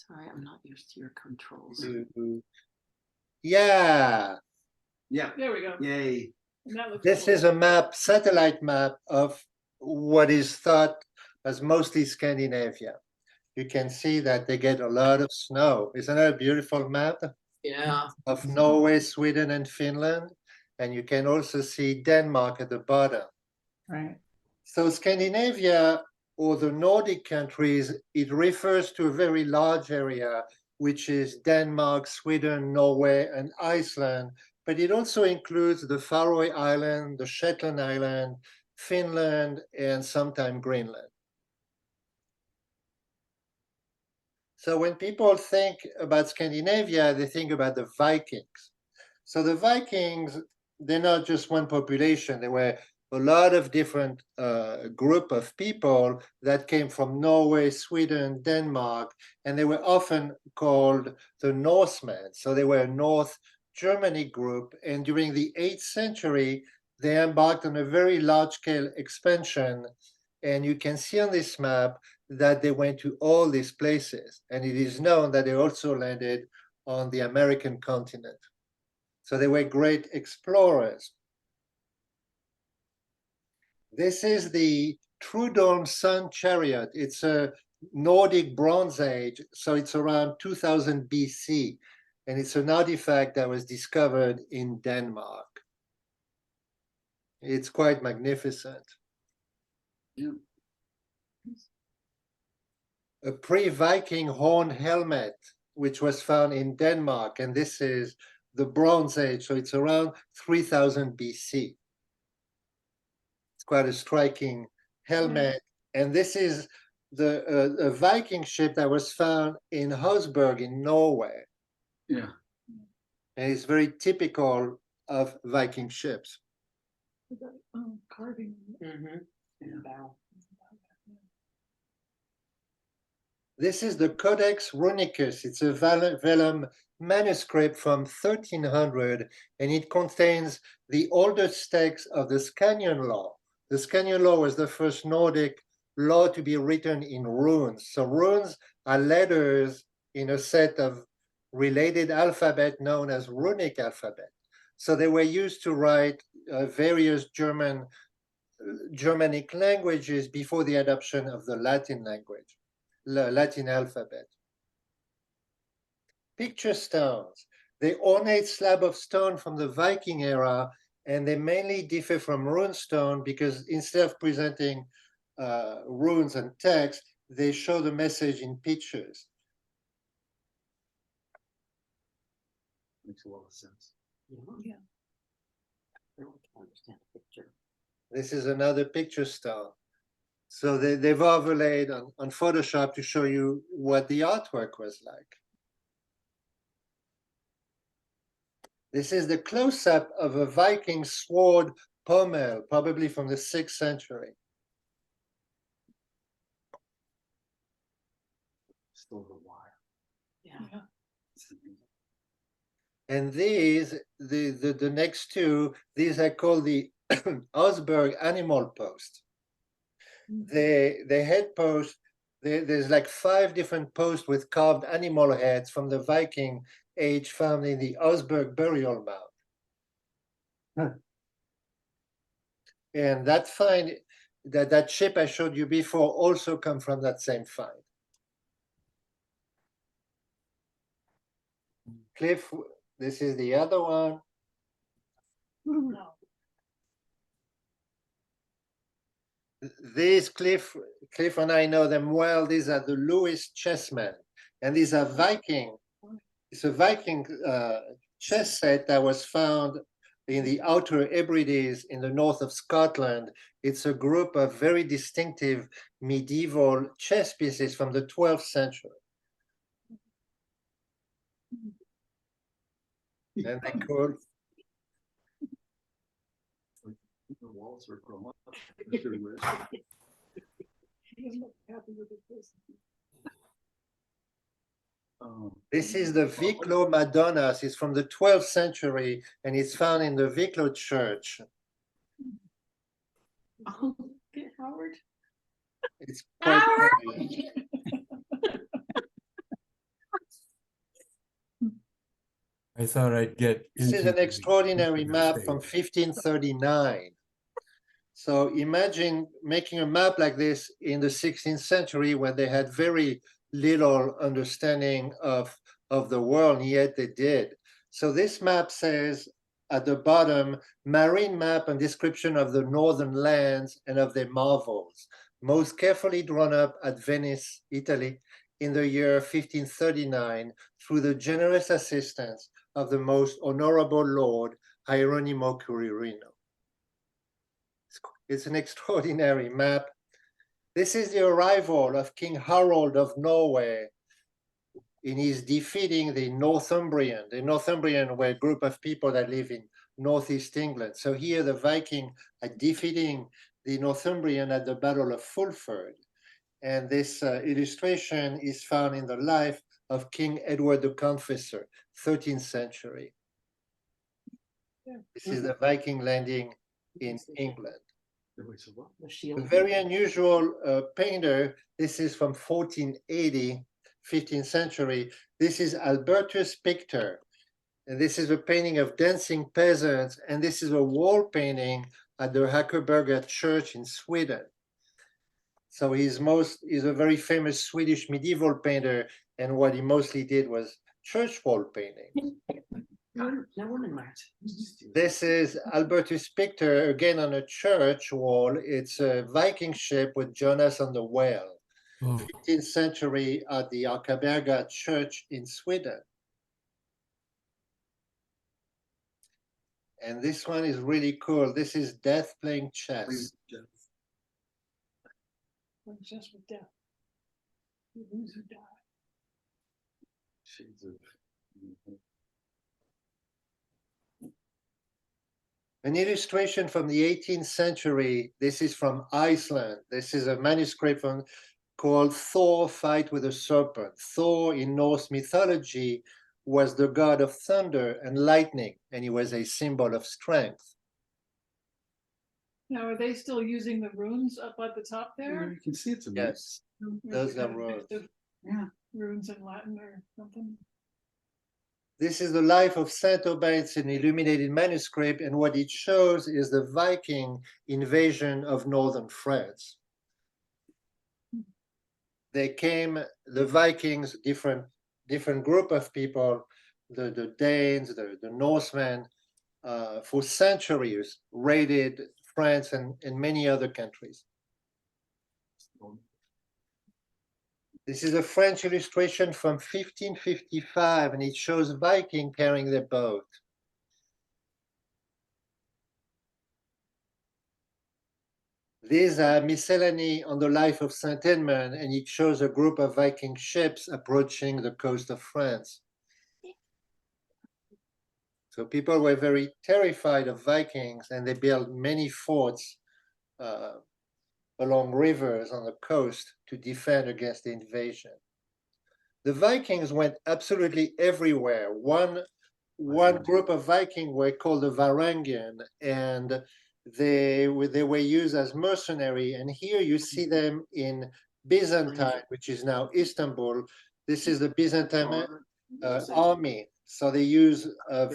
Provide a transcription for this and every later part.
Sorry, I'm not used to your controls. Yeah. Yeah. There we go. Yay. And that looks This cool. is a map, satellite map of what is thought as mostly Scandinavia. You can see that they get a lot of snow. Isn't that a beautiful map Yeah. of Norway, Sweden, and Finland? And you can also see Denmark at the bottom. Right. So Scandinavia, or the Nordic countries, it refers to a very large area, which is Denmark, Sweden, Norway, and Iceland. But it also includes the Faroe Island, the Shetland Island, Finland, and sometimes Greenland. So when people think about Scandinavia, they think about the Vikings. So the Vikings, they're not just one population. There were a lot of different group of people that came from Norway, Sweden, Denmark, and they were often called the Norsemen. So they were a North Germany group. And during the 8th century, they embarked on a very large-scale expansion. And you can see on this map that they went to all these places. And it is known that they also landed on the American continent. So they were great explorers. This is the Trudolm Sun Chariot. It's a Nordic Bronze Age, so it's around 2000 BC. And it's an artifact that was discovered in Denmark. It's quite magnificent. Yeah. A pre-Viking horn helmet, which was found in Denmark. And this is the Bronze Age, so it's around 3000 BC. It's quite a striking helmet. And this is a Viking ship that was found in Hosberg in Norway. Yeah. And it's very typical of Viking ships. Carving. Mm-hmm. Yeah. Bow. This is the Codex Runicus. It's a vellum manuscript from 1300, and it contains the oldest text of the Scanian law. The Scanian law was the first Nordic law to be written in runes. So runes are letters in a set of related alphabet known as runic alphabet. So they were used to write various Germanic languages before the adoption of the Latin language. Latin alphabet. Picture stones. They ornate slab of stone from the Viking era, and they mainly differ from rune stone because instead of presenting runes and text, they show the message in pictures. Makes a lot of sense. Yeah. I don't understand the picture. This is another picture stone. So they've overlaid on Photoshop to show you what the artwork was like. This is the close-up of a Viking sword pommel, probably from the 6th century. Still the wire. Yeah. And these, the next two, these are called the Osberg animal post. The head post, there's like 5 different posts with carved animal heads from the Viking age found in the Osberg burial mound. And that find, that ship I showed you before also come from that same find. Cliff, this is the other one. No. These Cliff and I know them well. These are the Lewis chessmen, and these are Viking. It's a Viking chess set that was found in the Outer Hebrides in the north of Scotland. It's a group of very distinctive medieval chess pieces from the 12th century. And they call The walls are grown up. He doesn't look happy with his face. this is the Wicklow Madonnas. It's from the 12th century, and it's found in the Wicklow church. Oh, get Howard. It's quite Howard! I thought I'd get. This is into an the extraordinary internet map stage. from 1539. So imagine making a map like this in the 16th century when they had very little understanding of the world, and yet they did. So this map says at the bottom, marine map and description of the northern lands and of their marvels, most carefully drawn up at Venice, Italy, in the year 1539 through the generous assistance of the most honorable Lord Hieronimo Curirino. It's an extraordinary map. This is the arrival of King Harold of Norway in his defeating the Northumbrian. The Northumbrian were a group of people that live in northeast England. So here the Viking are defeating the Northumbrian at the Battle of Fulford. And this illustration is found in the life of King Edward the Confessor, 13th century. This is the Viking landing in England. The A shield. very unusual painter. This is from 1480, 15th century. This is Albertus Pictor. And this is a painting of dancing peasants. And this is a wall painting at the Hackerberga church in Sweden. So he's a very famous Swedish medieval painter. And what he mostly did was church wall painting. No woman march. This is Albertus Pictor, again on a church wall. It's a Viking ship with Jonas on the whale, Oh, 15th century at the Arkaberga church in Sweden. And this one is really cool. This is Death playing chess. Just with death. You lose or die. Shades of. An illustration from the 18th century. This is from Iceland. This is a manuscript called Thor Fight with a Serpent. Thor in Norse mythology was the god of thunder and lightning, and he was a symbol of strength. Now, are they still using the runes up at the top Yeah, there? you can see it's a Yes, Or is those it are kind of a mix runes. of Yeah. Runes in Latin or something? This is the life of Saint Aubin. It's an illuminated manuscript, and what it shows is the Viking invasion of northern France. They came, the Vikings, different group of people, the Danes, the Norsemen, for centuries raided France and many other countries. This is a French illustration from 1555, and it shows Viking carrying their boat. These are miscellany on the life of Saint Edmund, and it shows a group of Viking ships approaching the coast of France. So people were very terrified of Vikings, and they built many forts along rivers on the coast to defend against the invasion. The Vikings went absolutely everywhere. One group of Vikings were called the Varangian, and they were used as mercenary. And here you see them in Byzantine, which is now Istanbul. This is the Byzantine army. So they use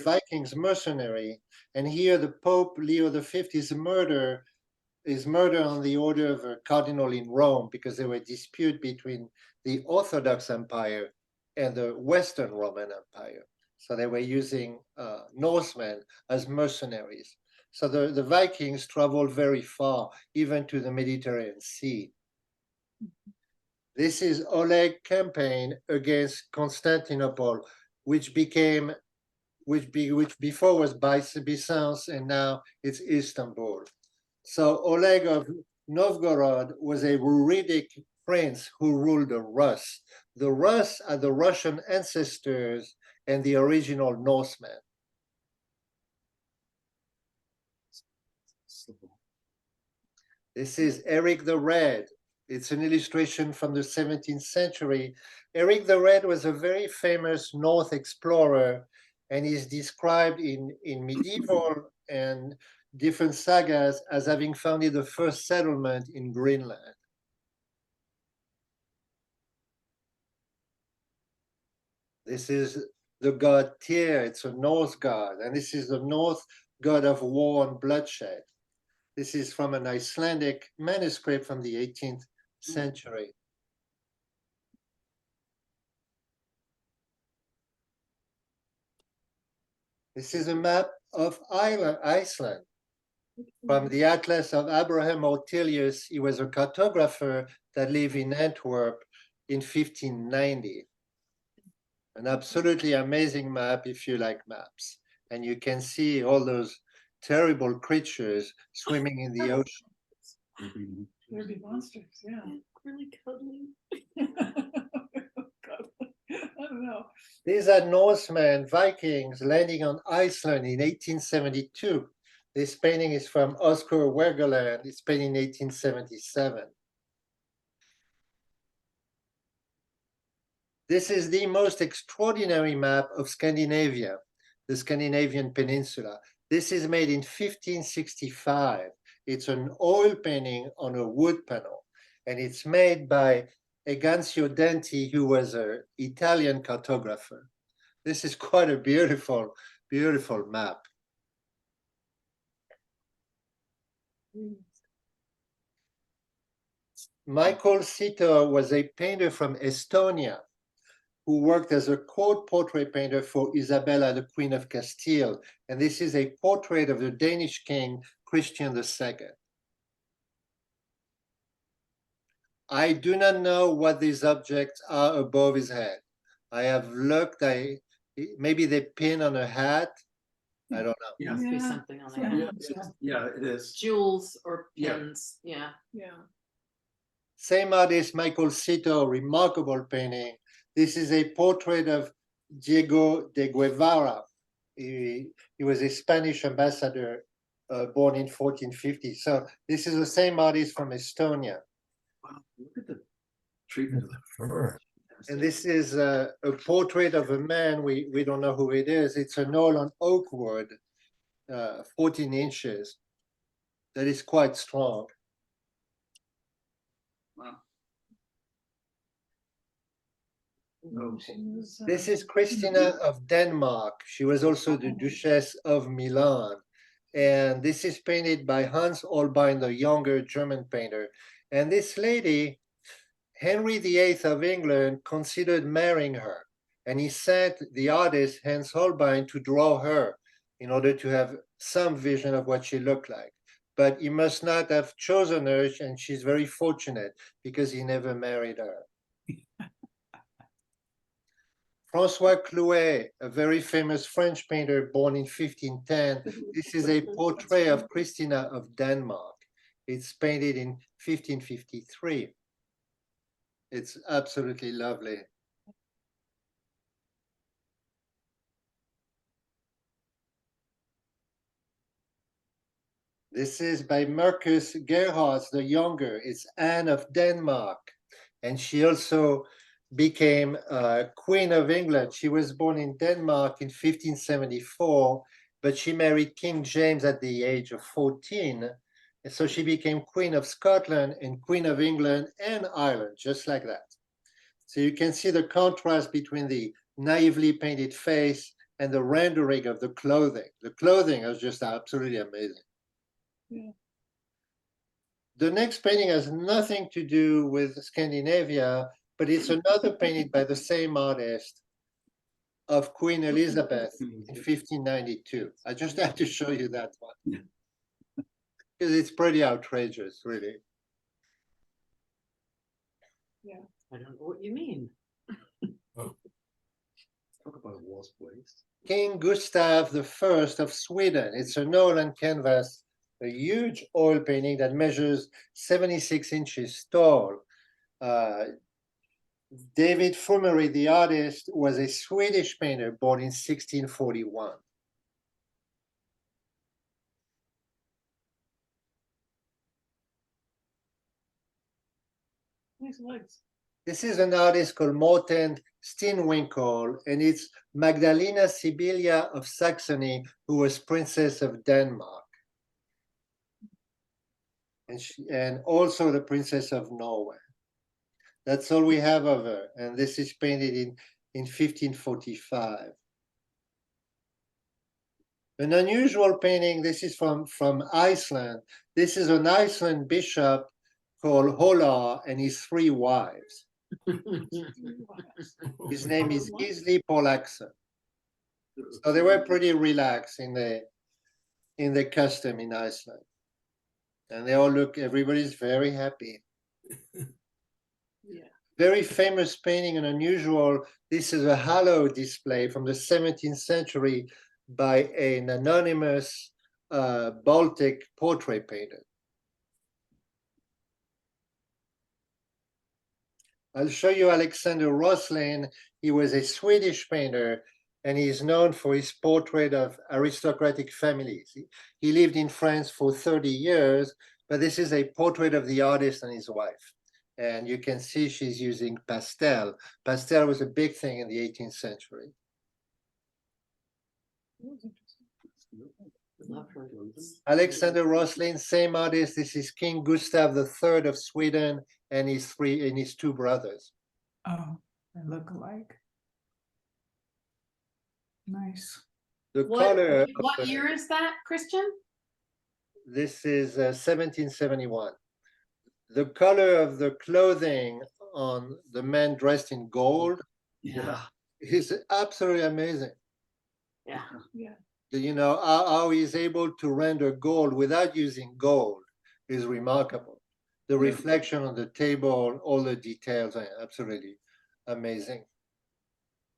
Vikings mercenary. And here the Pope Leo V is murder on the order of a cardinal in Rome, because there were dispute between the Orthodox Empire and the Western Roman Empire. So they were using Norsemen as mercenaries. So the Vikings traveled very far, even to the Mediterranean Sea. This is Oleg campaign against Constantinople, which before was Byzance, and now it's Istanbul. So Oleg of Novgorod was a Ruridic prince who ruled the Rus. The Rus are the Russian ancestors and the original Norsemen. This is Eric the Red. It's an illustration from the 17th century. Eric the Red was a very famous North explorer, and is described in medieval and different sagas as having founded the first settlement in Greenland. This is the god Tyr. It's a Norse god, and this is the Norse god of war and bloodshed. This is from an Icelandic manuscript from the 18th century. This is a map of Iceland from the Atlas of Abraham Ortelius. He was a cartographer that lived in Antwerp in 1590. An absolutely amazing map if you like maps. And you can see all those terrible creatures swimming in the ocean. There'd be monsters, yeah. Really cuddly. I don't know. These are Norsemen, Vikings, landing on Iceland in 1872. This painting is from Oscar Wergeland. It's painted in 1877. This is the most extraordinary map of Scandinavia, the Scandinavian peninsula. This is made in 1565. It's an oil painting on a wood panel, and it's made by Egancio Denti, who was an Italian cartographer. This is quite a beautiful, beautiful map. Michael Sito was a painter from Estonia who worked as a court portrait painter for Isabella, the Queen of Castile. And this is a portrait of the Danish king, Christian II. I do not know what these objects are above his head. I have looked, maybe they pin on a hat. I don't know. Yeah, Must be Yeah. something on Yeah. there. yeah, it is. Jewels or Yeah. pins, yeah. Yeah. Same artist, Michael Sito, remarkable painting. This is a portrait of Diego de Guevara. He was a Spanish ambassador born in 1450. So this is the same artist from Estonia. Wow, look at the treatment of the Sure. And this is a portrait of a man. We don't know who it is. It's an oil on oak wood, 14 inches. That is quite strong. Wow. Oh, she was, This is Christina of Denmark. She was also the Duchess of Milan. And this is painted by Hans Holbein, the younger German painter. And this lady, Henry VIII of England, considered marrying her. And he sent the artist Hans Holbein to draw her in order to have some vision of what she looked like. But he must not have chosen her, and she's very fortunate because he never married her. François Clouet, a very famous French painter born in 1510. This is a portrait of Christina of Denmark. It's painted in 1553. It's absolutely lovely. This is by Marcus Gerhardt the Younger. It's Anne of Denmark. And she also became Queen of England. She was born in Denmark in 1574, but she married King James at the age of 14. And so she became Queen of Scotland and Queen of England and Ireland, just like that. So you can see the contrast between the naively painted face and the rendering of the clothing. The clothing is just absolutely amazing. Yeah. The next painting has nothing to do with Scandinavia, but it's another painting by the same artist of Queen Elizabeth in 1592. I just have to show you that one because it's pretty outrageous, really. I don't know what you mean. Talk about a wall's place. King Gustav I of Sweden. It's an oil on canvas, a huge oil painting that measures 76 inches tall. David Fumery, the artist, was a Swedish painter born in 1641. nice legs. This is an artist called Morten Steenwinkel, and it's Magdalena Sibylla of Saxony, who was Princess of Denmark. And also the Princess of Norway. That's all we have of her. And this is painted in 1545. An unusual painting. This is from Iceland. This is an Iceland bishop called Holar and his 3 wives. His name is Gisli Polaxson. So they were pretty relaxed in the custom in Iceland. And they all look, everybody's very happy. Yeah. Very famous painting and unusual. This is a halo display from the 17th century by an anonymous Baltic portrait painter. I'll show you Alexander Roslin. He was a Swedish painter and he's known for his portrait of aristocratic families. He lived in France for 30 years, but this is a portrait of the artist and his wife. And you can see she's using pastel. Pastel was a big thing in the 18th century. Alexander Roslin, same artist. This is King Gustav III of Sweden and his 2 brothers. Oh, they look alike. Nice. The What, color of what the- year is that, Christian? This is 1771. The color of the clothing on the man dressed in gold Yeah. is absolutely amazing. Yeah. Yeah. You know, how he's able to render gold without using gold is remarkable. The reflection on the table, all the details are absolutely amazing.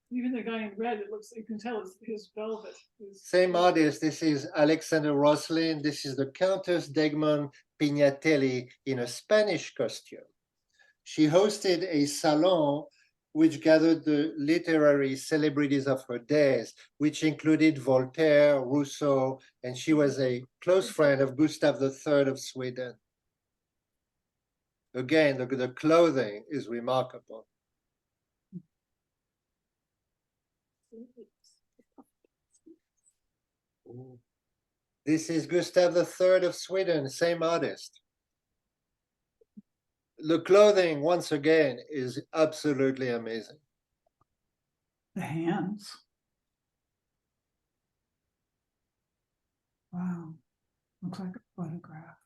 Even the guy in red, it looks, you can tell it's his velvet. Same artist, this is Alexander Roslin. This is the Countess Degmont Pignatelli in a Spanish costume. She hosted a salon which gathered the literary celebrities of her days, which included Voltaire, Rousseau, and she was a close friend of Gustav III of Sweden. Again, the clothing is remarkable. This is Gustav III of Sweden, same artist. The clothing, once again, is absolutely amazing. The hands. Wow. Looks like a photograph.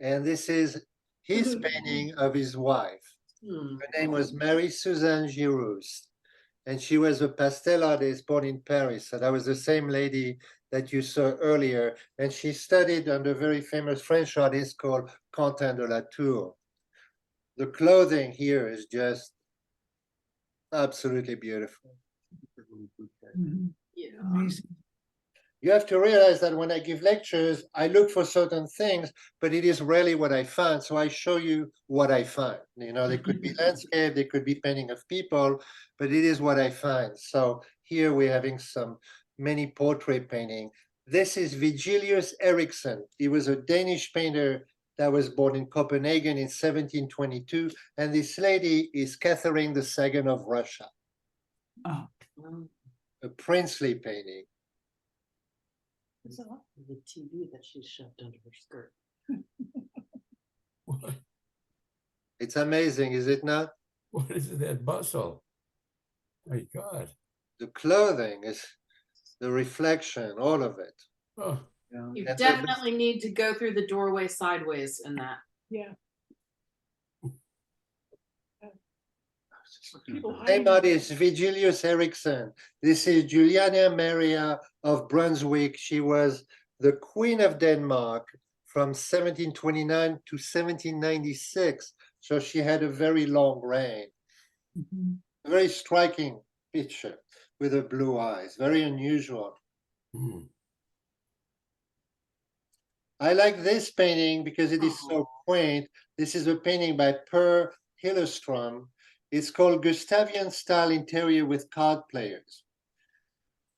And this is his painting of his wife. Hmm. Her name was Marie Suzanne Giroux, and she was a pastel artist born in Paris. So that was the same lady that you saw earlier. And she studied under a very famous French artist called Quentin de la Tour. The clothing here is just absolutely beautiful. Mhm. Yeah. Amazing. You have to realize that when I give lectures, I look for certain things, but it is rarely what I find. So I show you what I find. You know, they could be landscape, they could be painting of people, but it is what I find. So here we're having many portrait painting. This is Vigilius Eriksson. He was a Danish painter that was born in Copenhagen in 1722. And this lady is Catherine II of Russia, Oh, a princely painting. The TV that she shoved under her skirt. What, It's amazing, is it not? what is it, that bustle? My God. The clothing is the reflection, all of it. Oh, You And definitely need to go through the doorway sideways in that. Yeah. People Same hiding. artist, Vigilius Eriksson. This is Juliana Maria of Brunswick. She was the Queen of Denmark from 1729 to 1796. So she had a very long reign. mhm. A very striking picture with her blue eyes, very unusual. hmm. I like this painting because it is so quaint. This is a painting by Per Hillestrom. It's called Gustavian Style Interior with Card Players.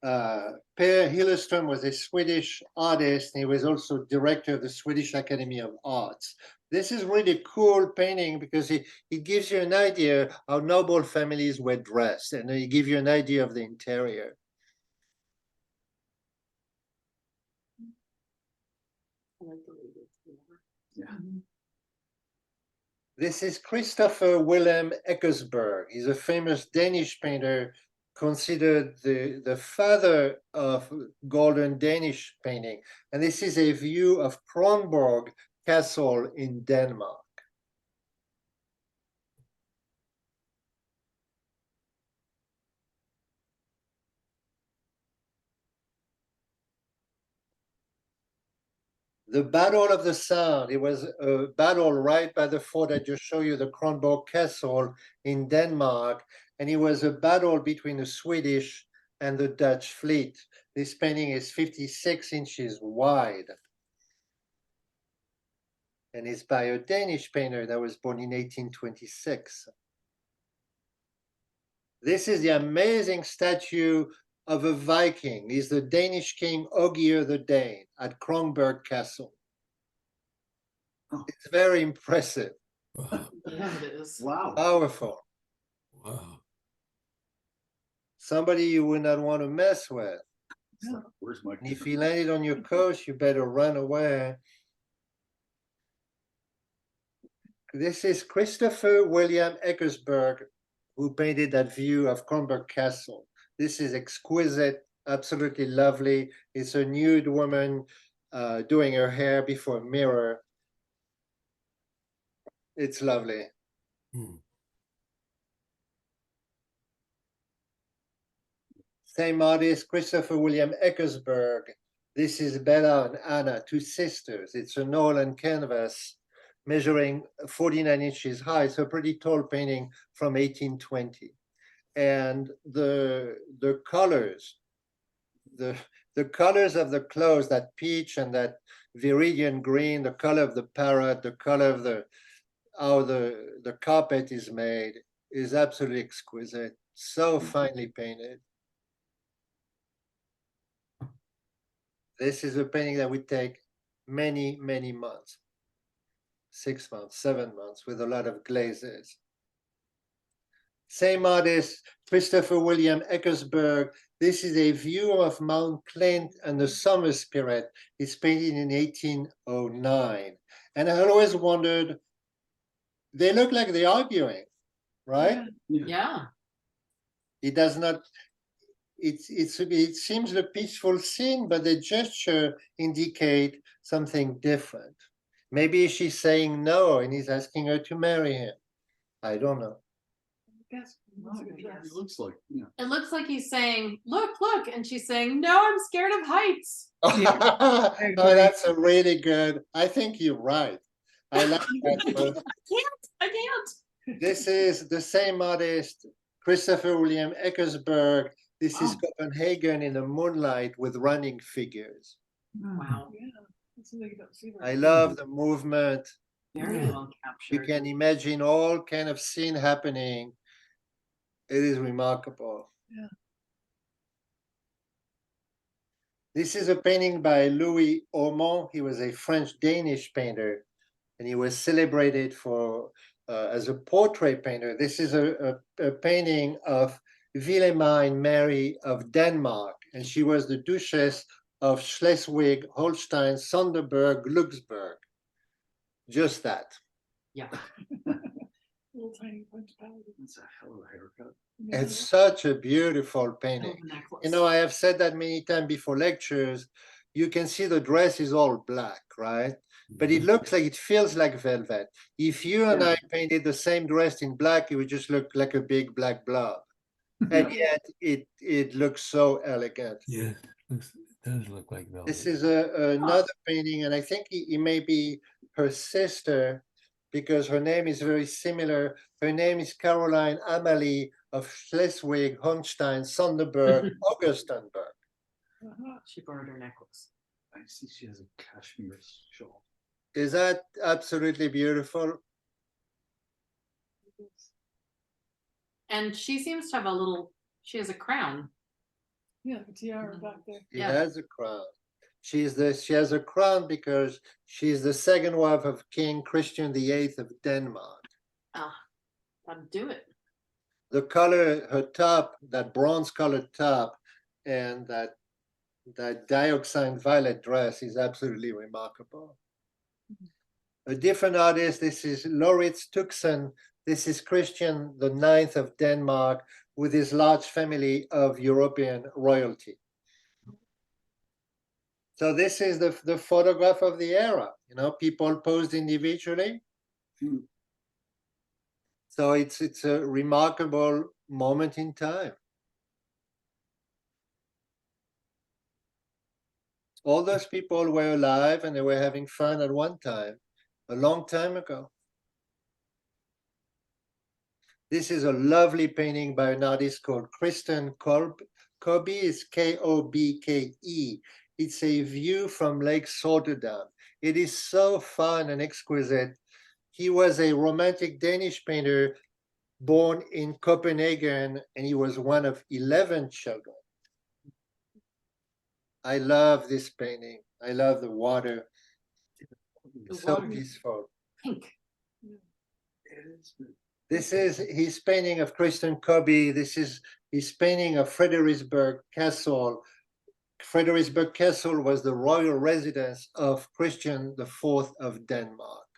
Per Hillestrom was a Swedish artist, and he was also director of the Swedish Academy of Arts. This is really cool painting because it gives you an idea how noble families were dressed, and it gives you an idea of the interior. This is Christopher Willem Eckersberg. He's a famous Danish painter considered the father of golden Danish painting. And this is a view of Kronborg Castle in Denmark. The Battle of the Sound, it was a battle right by the fort I just showed you, the Kronborg Castle in Denmark. And it was a battle between the Swedish and the Dutch fleet. This painting is 56 inches wide. And it's by a Danish painter that was born in 1826. This is the amazing statue of a Viking. He's the Danish king Ogier the Dane at Kronborg Castle. Oh. It's very impressive, Wow. Yeah, it is. Wow. powerful. Wow. Somebody you would not want to mess with. It's like, where's my? And if he landed on your coast, you better run away. This is Christopher William Eckersberg, who painted that view of Kronborg Castle. This is exquisite, absolutely lovely. It's a nude woman doing her hair before a mirror. It's lovely. Hmm. Same artist, Christopher William Eckersberg. This is Bella and Anna, two sisters. It's an oil and canvas measuring 49 inches high. It's a pretty tall painting from 1820. And the colors, the colors of the clothes, that peach and that viridian green, the color of the parrot, the color of how the carpet is made is absolutely exquisite. So finely painted. This is a painting that would take many, many months. 6 months, 7 months, with a lot of glazes. Same artist, Christopher William Eckersberg. This is a view of Mount Clint and the summer spirit. It's painted in 1809. And I always wondered, they look like they're arguing, right? Yeah. It does not, it seems a peaceful scene, but the gesture indicate something different. Maybe she's saying no and he's asking her to marry him. I don't know. Guess. It looks like, yeah. It looks like he's saying, look, look. And she's saying, no, I'm scared of heights. Oh, agree. that's a really good. I think you're right. I like that. I can't. This is the same artist, Christopher William Eckersberg. This is Copenhagen in the moonlight with running figures. Wow. Yeah. That's something you don't see very I often. love the movement. Very Yeah. well You captured. can imagine all kind of scene happening. It is remarkable. Yeah. This is a painting by Louis Aumont. He was a French-Danish painter, and he was celebrated for as a portrait painter. This is a painting of Wilhelmine Mary of Denmark, and she was the Duchess of Schleswig, Holstein, Sonderburg, Luxembourg. Just that. Yeah. Little tiny principality. It's a hell of a haircut. Yeah. It's such a beautiful Oh, painting. the necklace. You know, I have said that many times before lectures. You can see the dress is all black, right? But it looks like, it feels like velvet. If you and I painted the same dress in black, it would just look like a big black blob. And yet it looks so elegant. Yeah, it does look like velvet. This is another painting, and I think it may be her sister, because her name is very similar. Her name is Caroline Amalie of Schleswig, Holstein, Sonderburg, Augustenburg. Uh-huh. She burned her necklace. I see she has a cashmere shawl. Is that absolutely beautiful? And she seems to have a little, she has a crown. Yeah, the tiara back there. She Yeah. has a crown. She has a crown because she's the second wife of King Christian VIII of Denmark. Ah, that'd do it. The color, her top, that bronze colored top, and that dioxide violet dress is absolutely remarkable. A different artist, this is Lauritz Tuxen. This is Christian the IX of Denmark with his large family of European royalty. So this is the photograph of the era, you know, people posed individually. Hmm. So it's a remarkable moment in time. All those people were alive and they were having fun at one time, a long time ago. This is a lovely painting by an artist called Kristen Kolbe. Kobe is Kobke. It's a view from Lake Sortedam. It is so fun and exquisite. He was a romantic Danish painter born in Copenhagen, and he was one of 11 children. I love this painting. I love the water. The So water. peaceful. Pink. This is his painting of Kristen Kobe. This is his painting of Frederiksberg Castle. Frederiksberg Castle was the royal residence of Christian IV of Denmark.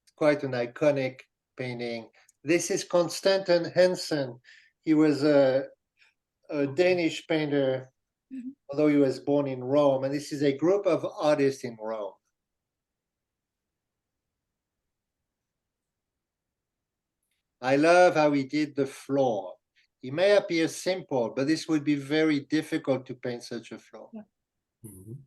It's quite an iconic painting. This is Constantin Hansen. He was a Danish painter, although he was born in Rome. And this is a group of artists in Rome. I love how he did the floor. It may appear simple, but this would be very difficult to paint such a floor. Yeah. Mhm.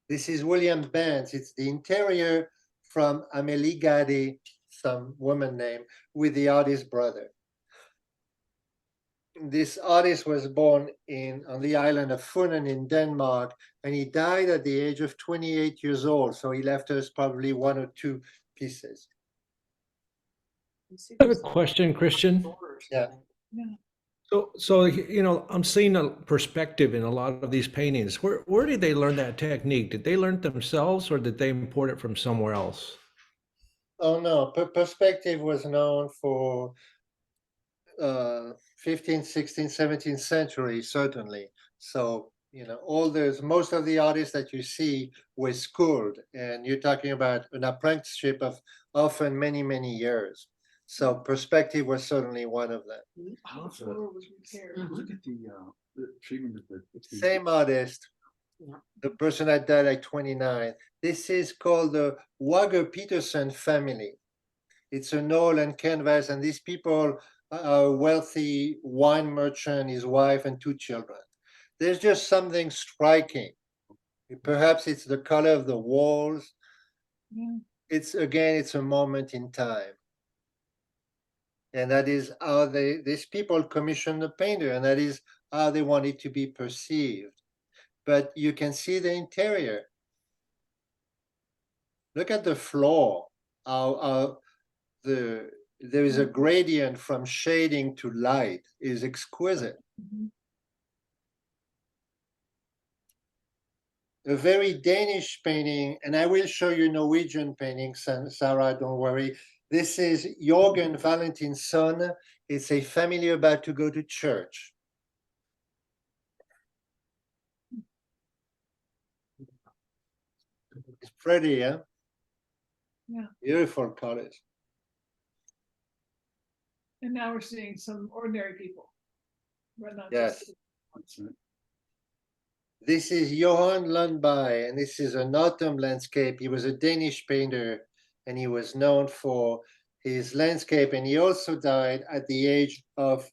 This is William Benz. It's the interior from Amélie Gade, some woman name, with the artist's brother. This artist was born on the island of Funen in Denmark, and he died at the age of 28 years old. So he left us probably one or two pieces. I have a question, Christian. Yeah. So you know, I'm seeing a perspective in a lot of these paintings. Where did they learn that technique? Did they learn it themselves, or did they import it from somewhere else? Oh no, perspective was known for 15th, 16th, 17th century, certainly. So, you know, most of the artists that you see were schooled, and you're talking about an apprenticeship of often many, many years. So perspective was certainly one of them. How The floor was repaired. Look at the treatment of the. Same artist, Yeah. the person that died at 29. This is called the Wager Peterson family. It's an oil and canvas, and these people are a wealthy wine merchant, his wife, and two children. There's just something striking. Perhaps it's the color of the walls. Yeah. It's a moment in time. And that is how these people commissioned the painter, and that is how they want it to be perceived. But you can see the interior. Look at the floor. There is a gradient from shading to light. It is exquisite. A very Danish painting, and I will show you Norwegian paintings, Sarah, don't worry. This is Jorgen Valentin's son. It's a family about to go to church. It's pretty, huh? Yeah. Beautiful colors. And now we're seeing some ordinary people. But not Yes. just This is Johan Lundberg, and this is an autumn landscape. He was a Danish painter, and he was known for his landscape, and he also died at the age of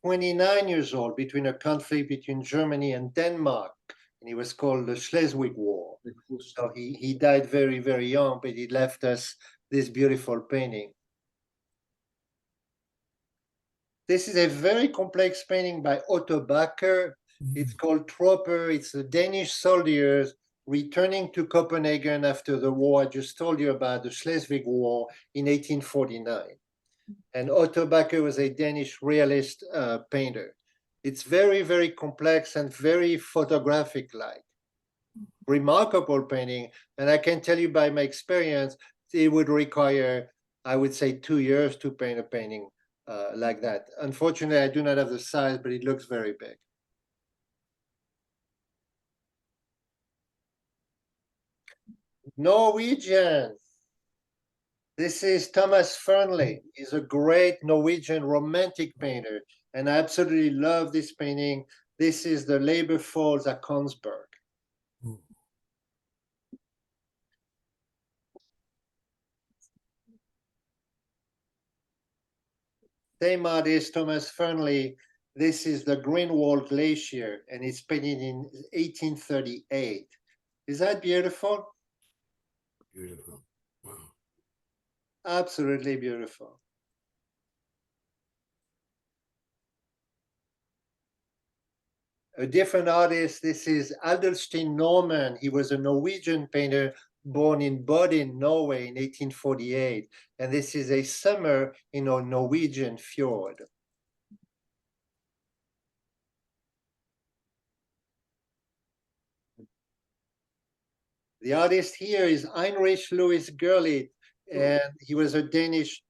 29 years old between a conflict between Germany and Denmark, and he was called the Schleswig War. So he died very, very young, but he left us this beautiful painting. This is a very complex painting by Otto Bacher. It's called Tropper. It's the Danish soldiers returning to Copenhagen after the war I just told you about, the Schleswig War in 1849. And Otto Bacher was a Danish realist painter. It's very, very complex and very photographic-like. Remarkable painting. And I can tell you by my experience, it would require, I would say, 2 years to paint a painting like that. Unfortunately, I do not have the size, but it looks very big. Norwegian. This is Thomas Fearnley. He's a great Norwegian romantic painter, and I absolutely love this painting. This is the Labor Falls at Kongsberg. Same artist, Thomas Fearnley. This is the Greenwald Glacier, and it's painted in 1838. Is that beautiful? Beautiful. Wow. Absolutely beautiful. A different artist, this is Adelstein Norman. He was a Norwegian painter born in Bodin, Norway in 1848. And this is a summer in a Norwegian fjord. The artist here is Heinrich Louis Gurlitt, and he was a Danish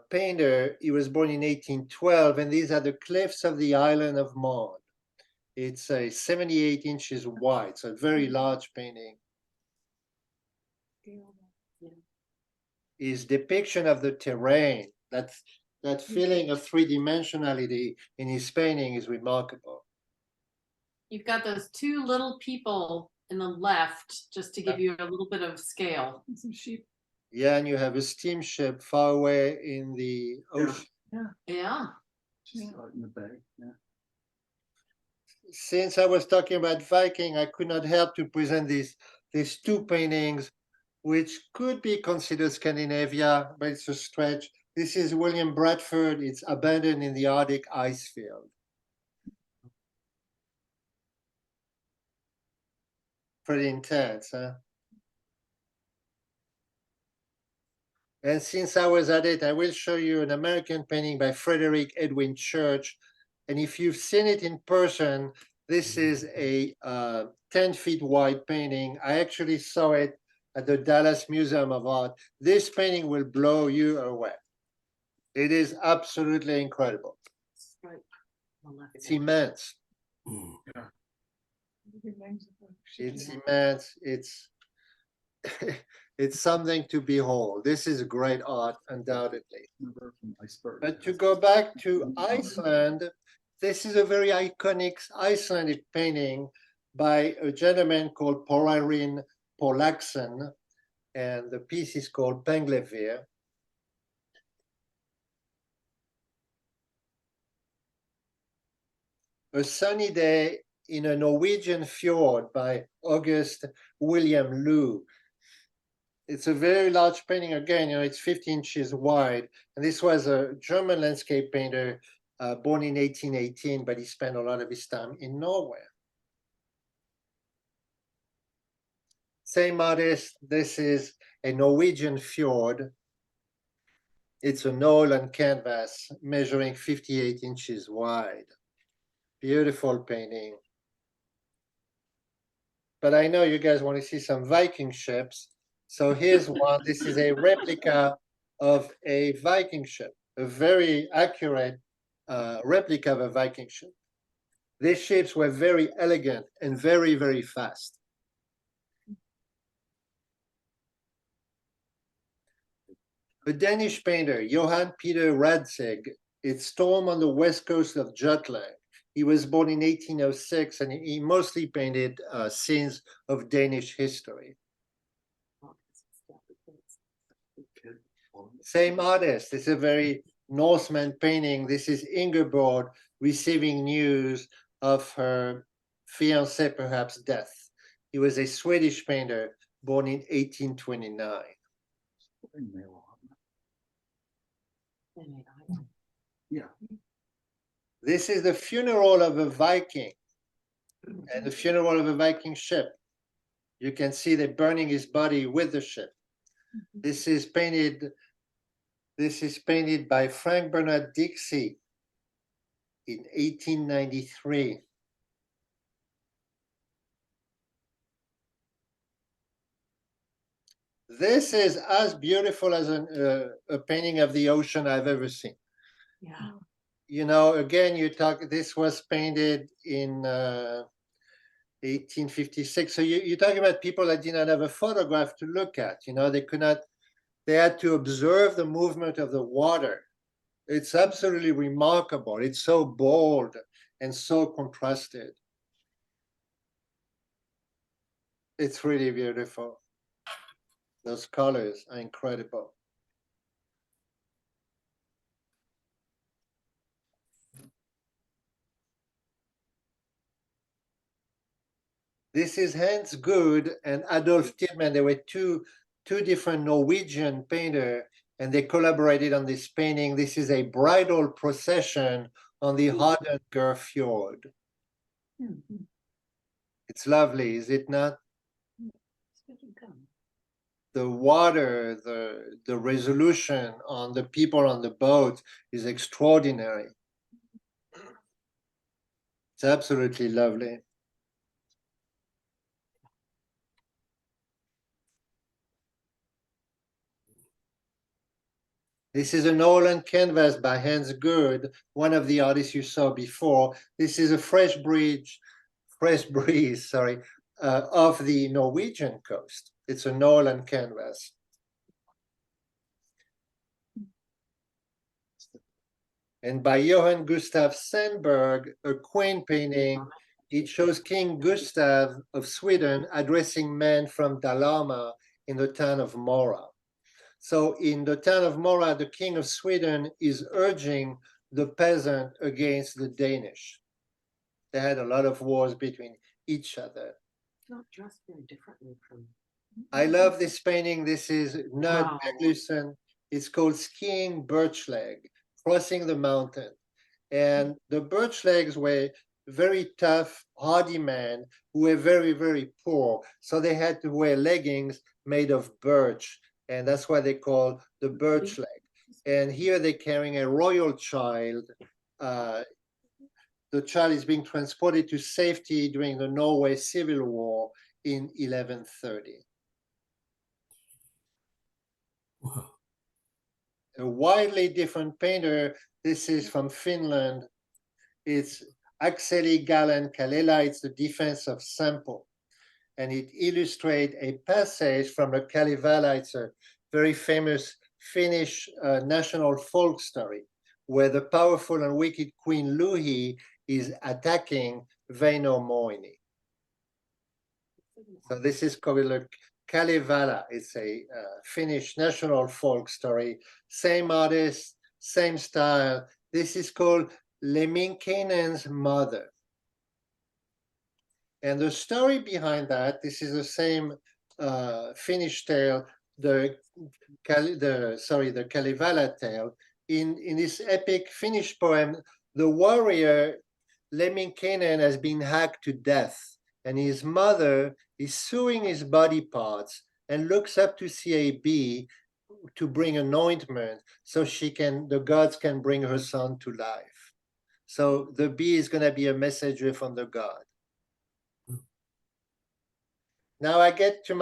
painter. He was born in 1812, and these are the cliffs of the island of Maud. It's a 78 inches wide, so a very large painting. His depiction of the terrain, that feeling of three-dimensionality in his painting is remarkable. You've got those two little people in the left, just to give you a little bit of scale. Some sheep. Yeah, and you have a steamship far away in the ocean. Yeah. Just out in the bay, yeah. Since I was talking about Viking, I could not help to present these two paintings, which could be considered Scandinavia, but it's a stretch. This is William Bradford. It's Abandoned in the Arctic Ice Field. Pretty intense, huh? And since I was at it, I will show you an American painting by Frederick Edwin Church. And if you've seen it in person, this is a 10 feet wide painting. I actually saw it at the Dallas Museum of Art. This painting will blow you away. It is absolutely incredible. Right. It's immense. Mm. It's immense. It's it's something to behold. This is great art, undoubtedly. Remember from Iceberg. But to go back to Iceland, this is a very iconic Icelandic painting by a gentleman called Polarin Polaxen, and the piece is called Penglevir. A Sunny Day in a Norwegian Fjord by August William Lew. It's a very large painting. Again, it's 15 inches wide. And this was a German landscape painter born in 1818, but he spent a lot of his time in Norway. Same artist. This is a Norwegian fjord. It's an oil on canvas measuring 58 inches wide. Beautiful painting. But I know you guys want to see some Viking ships. So here's one. This is a replica of a Viking ship, a very accurate replica of a Viking ship. These ships were very elegant and very, very fast. A Danish painter, Johan Peter Radzig, it's Storm on the west coast of Jutland. He was born in 1806, and he mostly painted scenes of Danish history. Same artist. It's a very Norseman painting. This is Ingeborg receiving news of her fiancé, perhaps death. He was a Swedish painter born in 1829. Yeah. This is the funeral of a Viking and the funeral of a Viking ship. You can see they're burning his body with the ship. This is painted by Frank Bernard Dixie in 1893. This is as beautiful as a painting of the ocean I've ever seen. Yeah. Again, this was painted in 1856. So you're talking about people that did not have a photograph to look at. You know, they could not. They had to observe the movement of the water. It's absolutely remarkable. It's so bold and so contrasted. It's really beautiful. Those colors are incredible. This is Hans Good and Adolf Tillman. They were two different Norwegian painters, and they collaborated on this painting. This is a bridal procession on the Hardanger Fjord. It's lovely, is it not? The water, the resolution on the people on the boat is extraordinary. It's absolutely lovely. This is an oil and canvas by Hans Good, one of the artists you saw before. This is a fresh breeze, sorry, of the Norwegian coast. It's an oil and canvas. And by Johann Gustav Sandberg, a queen painting. It shows King Gustav of Sweden addressing men from Dalarna in the town of Mora. So in the town of Mora, the king of Sweden is urging the peasant against the Danish. They had a lot of wars between each other. Not dressed very differently from. I love this painting. This is Nud Wow. Magnuson. It's called Skiing Birch Leg, Crossing the Mountain. And the birch legs were very tough, hardy men who were very, very poor. So they had to wear leggings made of birch. And that's why they call the birch leg. And here they're carrying a royal child. The child is being transported to safety during the Norway Civil War in 1130. Wow. A widely different painter. This is from Finland. It's Akseli Gallen Kalela. It's the defense of Sampo. And it illustrates a passage from the Kalevala. It's a very famous Finnish national folk story where the powerful and wicked Queen Louhi is attacking Väinämöinen. So this is called Kalevala. It's a Finnish national folk story. Same artist, same style. This is called Lemminkäinen's Mother. And the story behind that, this is the same Finnish tale, the Kalevala tale. In this epic Finnish poem, the warrior Lemminkäinen has been hacked to death, and his mother is sewing his body parts and looks up to see a bee to bring anointment so the gods can bring her son to life. So the bee is going to be a messenger from the god. Now I get to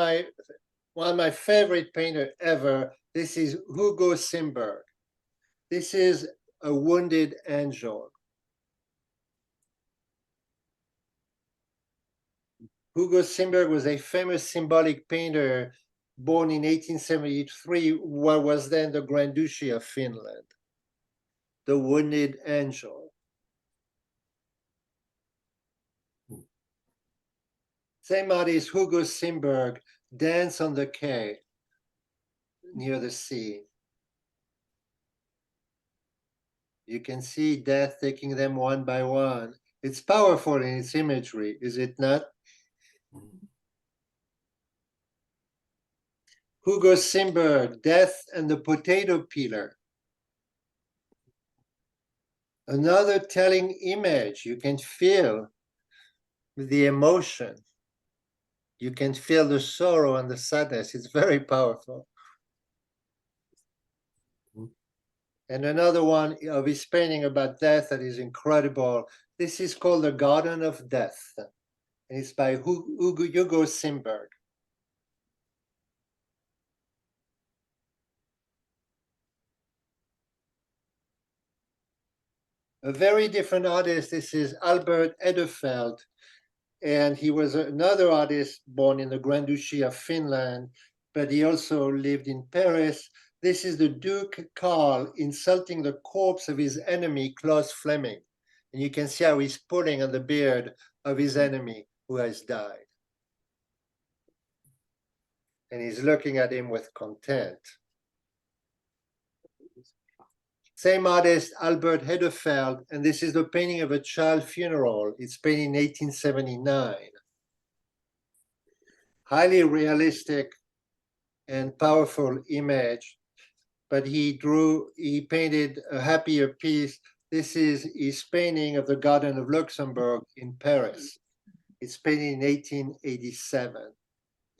one of my favorite painter ever. This is Hugo Simberg. This is a wounded angel. Hugo Simberg was a famous symbolic painter born in 1873, what was then the Grand Duchy of Finland. The Wounded Angel. Same artist, Hugo Simberg, Dance on the Quay near the sea. You can see death taking them one by one. It's powerful in its imagery, is it not? Hugo Simberg, Death and the Potato Peeler. Another telling image. You can feel the emotion. You can feel the sorrow and the sadness. It's very powerful. And another one of his painting about death that is incredible. This is called The Garden of Death. And it's by Hugo Simberg. A very different artist. This is Albert Edefeld. And he was another artist born in the Grand Duchy of Finland, but he also lived in Paris. This is the Duke Karl insulting the corpse of his enemy, Klaus Fleming. And you can see how he's pulling on the beard of his enemy who has died. And he's looking at him with contempt. Same artist, Albert Hedefeld, and this is the painting of a child funeral. It's painted in 1879. Highly realistic and powerful image, but he painted a happier piece. This is his painting of the Garden of Luxembourg in Paris. It's painted in 1887.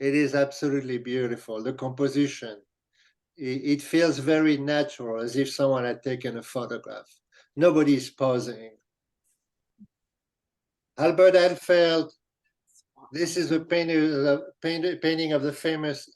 It is absolutely beautiful. The composition, it feels very natural, as if someone had taken a photograph. Nobody's posing. Albert Hedefeld, this is a painting of the famous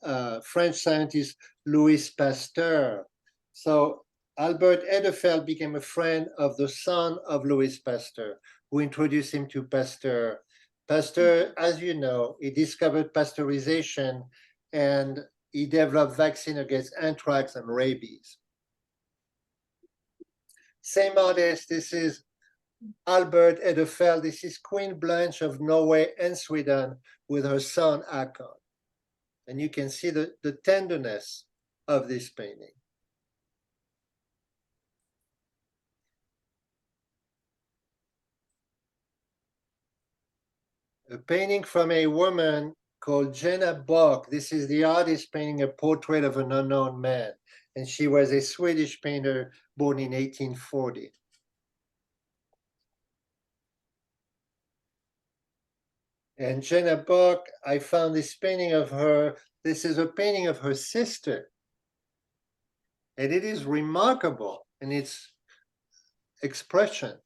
French scientist Louis Pasteur. So Albert Hedefeld became a friend of the son of Louis Pasteur, who introduced him to Pasteur. Pasteur, as you know, he discovered pasteurization and he developed vaccine against anthrax and rabies. Same artist, this is Albert Hedefeld. This is Queen Blanche of Norway and Sweden with her son Hakon. And you can see the tenderness of this painting. A painting from a woman called Jenna Bock. This is the artist painting a portrait of an unknown man. And she was a Swedish painter born in 1840. And Jenna Bock, I found this painting of her. This is a painting of her sister. And it is remarkable in its expression.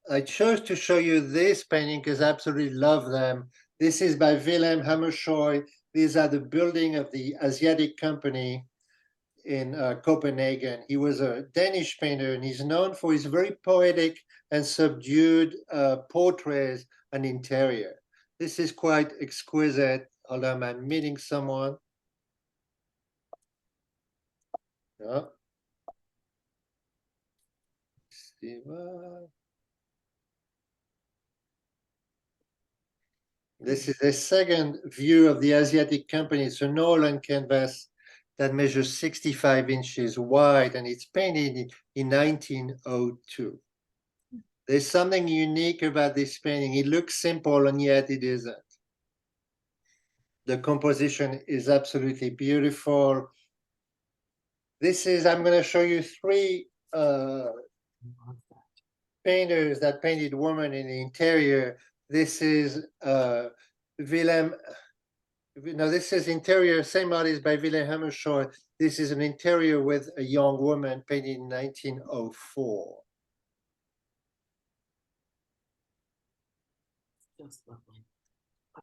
I chose to show you this painting because I absolutely love them. This is by Wilhelm Hammershøi. These are the building of the Asiatic Company in Copenhagen. He was a Danish painter and he's known for his very poetic and subdued portraits and interior. This is quite exquisite. Hold on, I'm meeting someone. Yeah. This is a second view of the Asiatic Company. It's an oil canvas that measures 65 inches wide and it's painted in 1902. There's something unique about this painting. It looks simple and yet it isn't. The composition is absolutely beautiful. I'm going to show you three painters that painted women in the interior. This is Wilhelm. No, this is interior, same artist by Wilhelm Hammershøi. This is an interior with a young woman painted in 1904. Just lovely.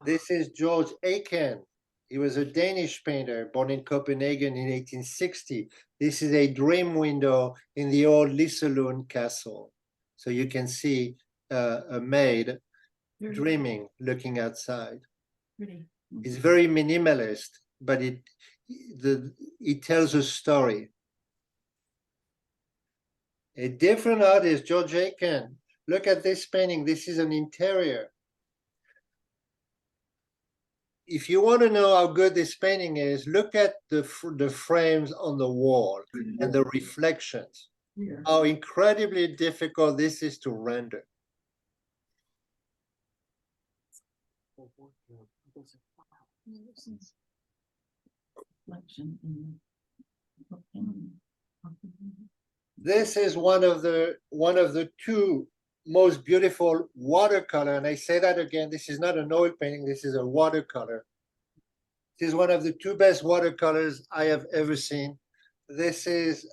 This is George Aiken. He was a Danish painter born in Copenhagen in 1860. This is a dream window in the old Liselund castle. So you can see a maid dreaming, looking outside. Pretty. It's very minimalist, but it tells a story. A different artist, George Aiken. Look at this painting. This is an interior. If you want to know how good this painting is, look at the frames on the wall and the reflections. Yeah. How incredibly difficult this is to render. This is one of the two most beautiful watercolor, and I say that again, this is not an oil painting, this is a watercolor. This is one of the two best watercolors I have ever seen. This is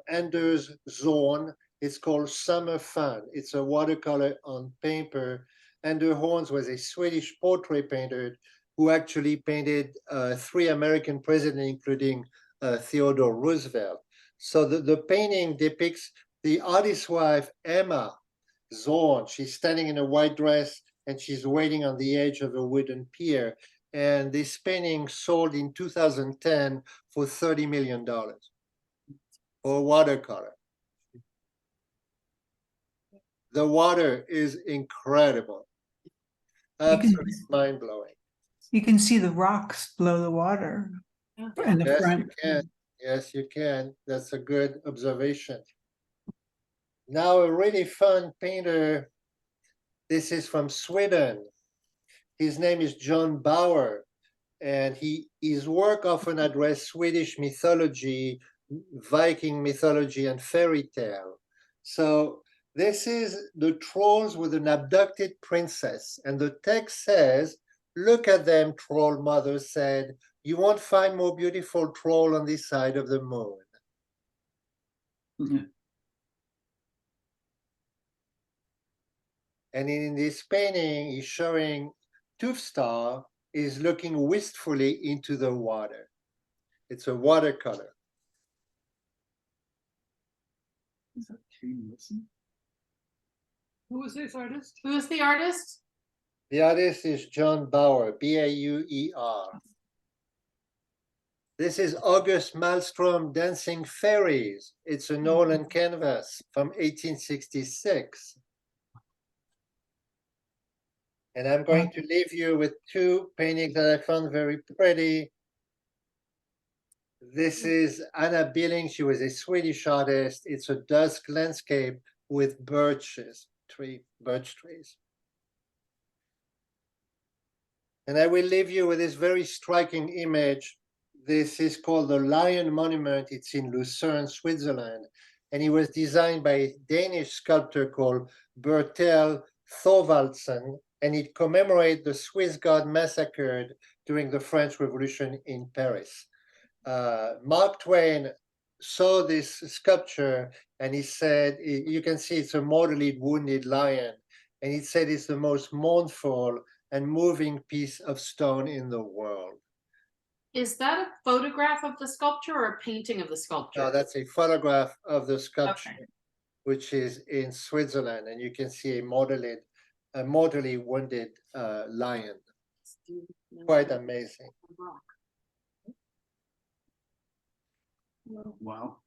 Anders Zorn. It's called Summer Fun. It's a watercolor on paper. Anders Zorn was a Swedish portrait painter who actually painted 3 American presidents, including Theodore Roosevelt. So the painting depicts the artist's wife, Emma Zorn. She's standing in a white dress and she's waiting on the edge of a wooden pier. And this painting sold in 2010 for $30 million for watercolor. The water is incredible. Absolutely mind blowing. You can see the rocks below the water in the Yes, front. you can. Yes, you can. That's a good observation. Now, a really fun painter. This is from Sweden. His name is John Bauer, and his work often address Swedish mythology, Viking mythology, and fairy tale. So this is the trolls with an abducted princess, and the text says, "Look at them," troll mother said. "You won't find more beautiful troll on this side of the moon." Yeah. And in this painting, he's showing Tufstar is looking wistfully into the water. It's a watercolor. Is that Kane Wilson? Who was this artist? Who is the artist? The artist is John Bauer, Bauer. This is August Malmström Dancing Fairies. It's a Nolan canvas from 1866. And I'm going to leave you with two paintings that I found very pretty. This is Anna Billing. She was a Swedish artist. It's a dusk landscape with birch trees. And I will leave you with this very striking image. This is called the Lion Monument. It's in Lucerne, Switzerland. And it was designed by a Danish sculptor called Bertel Thorvaldsen. And it commemorates the Swiss guard massacred during the French Revolution in Paris. Mark Twain saw this sculpture and he said, you can see it's a mortally wounded lion. And he said it's the most mournful and moving piece of stone in the world. Is that a photograph of the sculpture or a painting of the sculpture? No, that's a photograph of the sculpture, Okay. which is in Switzerland. And you can see a mortally wounded lion. Quite amazing. Wow.